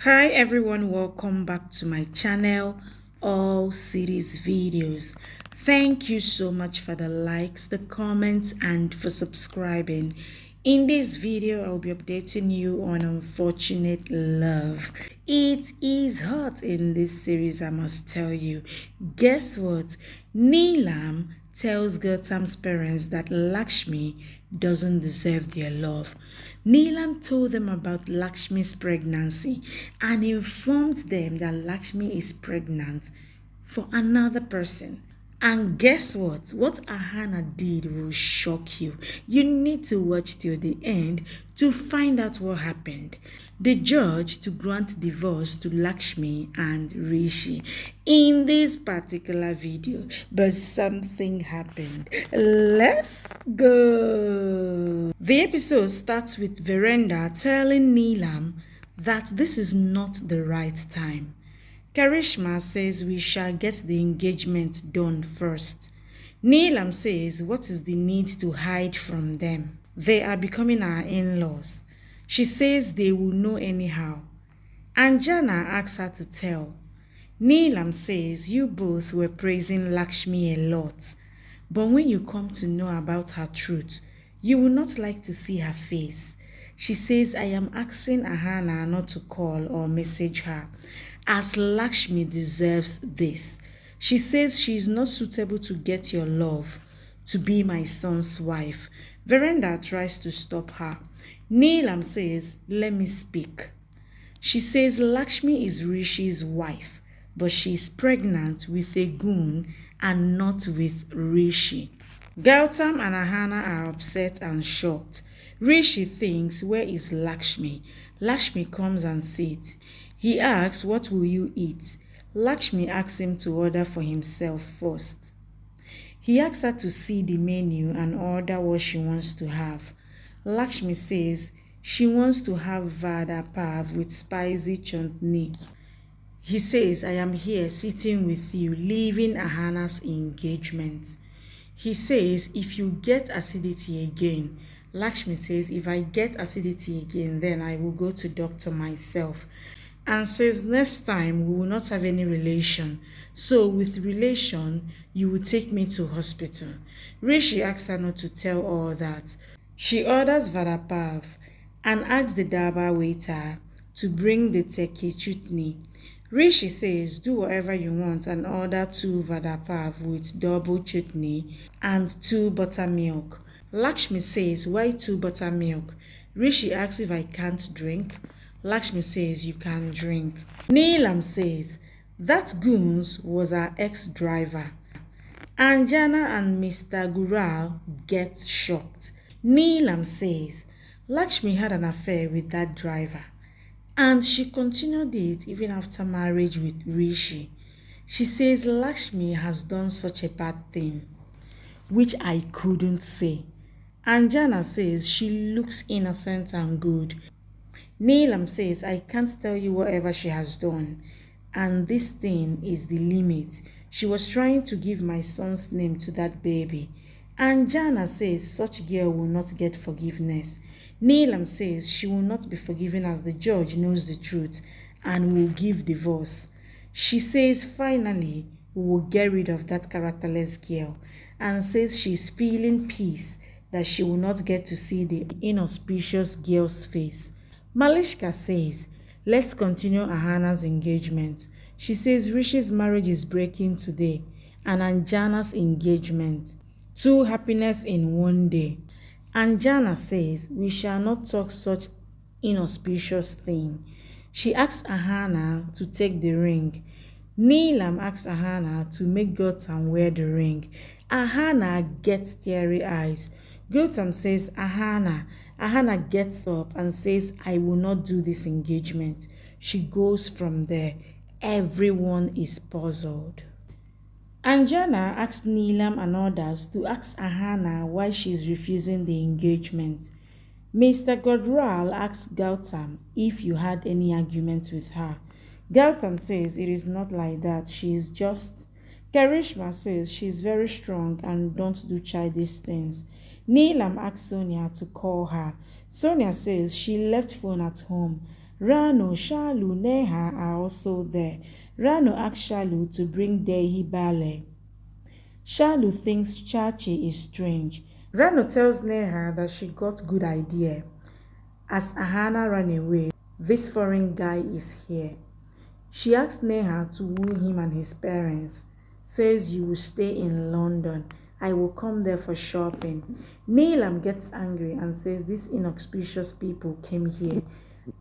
Hi everyone, welcome back to my channel, all series videos. Thank you so much for the likes, the comments, and for subscribing. In this video, I'll be updating you on Unfortunate Love. It is hot in this series, I must tell you. Guess what? Neelam tells Gautam's parents that Lakshmi doesn't deserve their love. Neelam told them about Lakshmi's pregnancy and informed them that Lakshmi is pregnant for another person. And guess what? What Ahana did will shock you. You need to watch till the end to find out what happened. The judge to grant divorce to Lakshmi and Rishi in this particular video, but something happened. Let's go. The episode starts with Verenda telling Neelam that this is not the right time. Karishma says we shall get the engagement done first. Neelam says what is the need to hide from them? They are becoming our in-laws. She says they will know anyhow. Anjana asks her to tell. Neelam says you both were praising Lakshmi a lot, but when you come to know about her truth, you will not like to see her face. She says I am asking Ahana not to call or message her, as Lakshmi deserves this. She says she is not suitable to get your love, to be my son's wife. Verenda tries to stop her. Neelam says, let me speak. She says Lakshmi is Rishi's wife, but she is pregnant with a goon and not with Rishi. Gautam and Ahana are upset and shocked. Rishi thinks, where is Lakshmi? Lakshmi comes and sits. He asks, what will you eat? Lakshmi asks him to order for himself first. He asks her to see the menu and order what she wants to have. Lakshmi says she wants to have vada pav with spicy chutney. He says, I am here sitting with you, leaving Ahana's engagement. He says, if you get acidity again. Lakshmi says, if I get acidity again, then I will go to doctor myself. And says, next time we will not have any relation. So with relation, you will take me to hospital. Rishi asks her not to tell all that. She orders vada pav and asks the dhaba waiter to bring the turkey chutney. Rishi says, do whatever you want and order 2 vada pav with double chutney and 2 buttermilk. Lakshmi says, why 2 buttermilk? Rishi asks if I can't drink. Lakshmi says, you can drink. Neelam says, that goons was our ex-driver. Anjana and Mr. Gural get shocked. Neelam says, Lakshmi had an affair with that driver. And she continued it even after marriage with Rishi. She says Lakshmi has done such a bad thing, which I couldn't say. Anjana says she looks innocent and good. Neelam says I can't tell you whatever she has done, and this thing is the limit. She was trying to give my son's name to that baby. Anjana says such girl will not get forgiveness. Neelam says she will not be forgiven as the judge knows the truth and will give divorce. She says finally we will get rid of that characterless girl and says she's feeling peace that she will not get to see the inauspicious girl's face. Malishka says, let's continue Ahana's engagement. She says Rishi's marriage is breaking today and Anjana's engagement. 2 happiness in one day. Anjana says, we shall not talk such inauspicious thing. She asks Ahana to take the ring. Neelam asks Ahana to make Gautam wear the ring. Ahana gets teary eyes. Gautam says, Ahana. Ahana gets up and says, I will not do this engagement. She goes from there. Everyone is puzzled. Anjana asks Neelam and others to ask Ahana why she is refusing the engagement. Mr. Godral asks Gautam if you had any arguments with her. Gautam says it is not like that, she is just... Karishma says she is very strong and don't do childish things. Neelam asks Sonia to call her. Sonia says she left phone at home Rano, Shalu, Neha are also there. Rano asks Shalu to bring Dehi Bale. Shalu thinks Chachi is strange. Rano tells Neha that she got good idea. As Ahana ran away, this foreign guy is here. She asks Neha to woo him and his parents. Says you will stay in London. I will come there for shopping. Neelam gets angry and says these inauspicious people came here.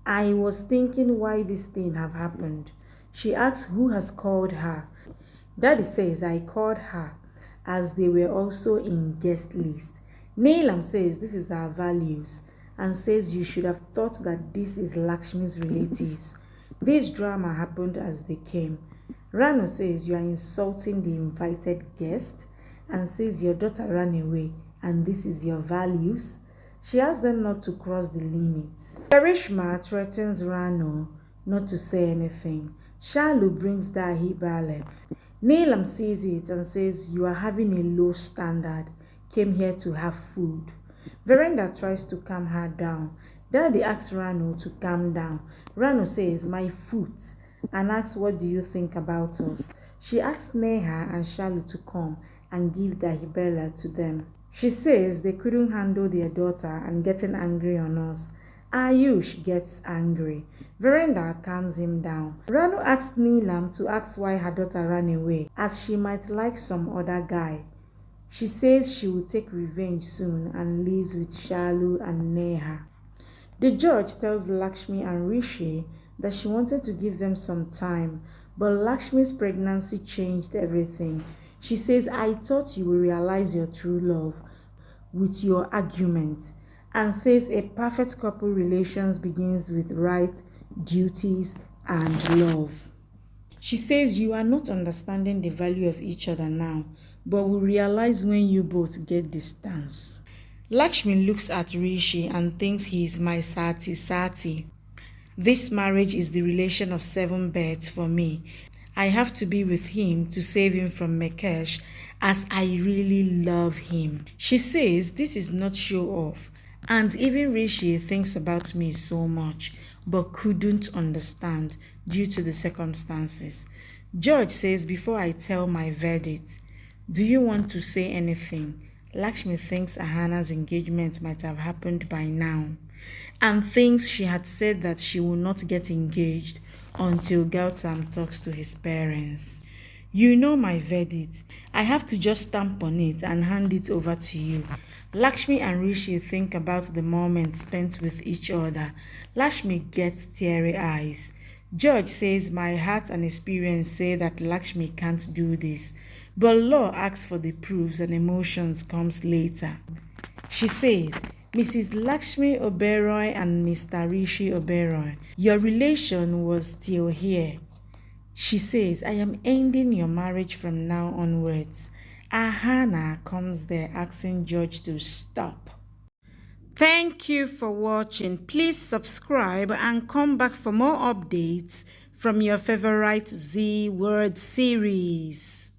I was thinking why this thing have happened. She asks who has called her. Daddy says I called her as they were also in guest list. Neelam says this is our values and says you should have thought that this is Lakshmi's relatives. This drama happened as they came. Rano says you are insulting the invited guest and says your daughter ran away and this is your values. She asks them not to cross the limits. Karishma threatens Rano not to say anything. Shalu brings Dahi Bale. Neelam sees it and says you are having a low standard. Came here to have food. Verenda tries to calm her down. Daddy asks Rano to calm down. Rano says, my foot, and asks, what do you think about us? She asks Neha and Shalu to come and give Dahibella to them. She says they couldn't handle their daughter and getting angry on us. Ayush gets angry. Verenda calms him down. Rano asks Neelam to ask why her daughter ran away, as she might like some other guy. She says she will take revenge soon and lives with Shalu and Neha. The judge tells Lakshmi and Rishi that she wanted to give them some time, but Lakshmi's pregnancy changed everything. She says, I thought you would realize your true love with your argument, and says a perfect couple relations begins with right, duties, and love. She says you are not understanding the value of each other now, but will realize when you both get distance. Lakshmi looks at Rishi and thinks he is my sati. This marriage is the relation of 7 beds for me. I have to be with him to save him from Mekesh as I really love him. She says this is not show off, and even Rishi thinks about me so much but couldn't understand due to the circumstances. George says before I tell my verdict, do you want to say anything? Lakshmi thinks Ahana's engagement might have happened by now and thinks she had said that she will not get engaged until Gautam talks to his parents. You know my verdict. I have to just stamp on it and hand it over to you. Lakshmi and Rishi think about the moment spent with each other. Lakshmi gets teary eyes. George says my heart and experience say that Lakshmi can't do this, but law asks for the proofs and emotions comes later. She says, Mrs. Lakshmi Oberoi and Mr. Rishi Oberoi, your relation was still here. She says, I am ending your marriage from now onwards. Ahana comes there asking George to stop. Thank you for watching. Please subscribe and come back for more updates from your favorite Z Word series.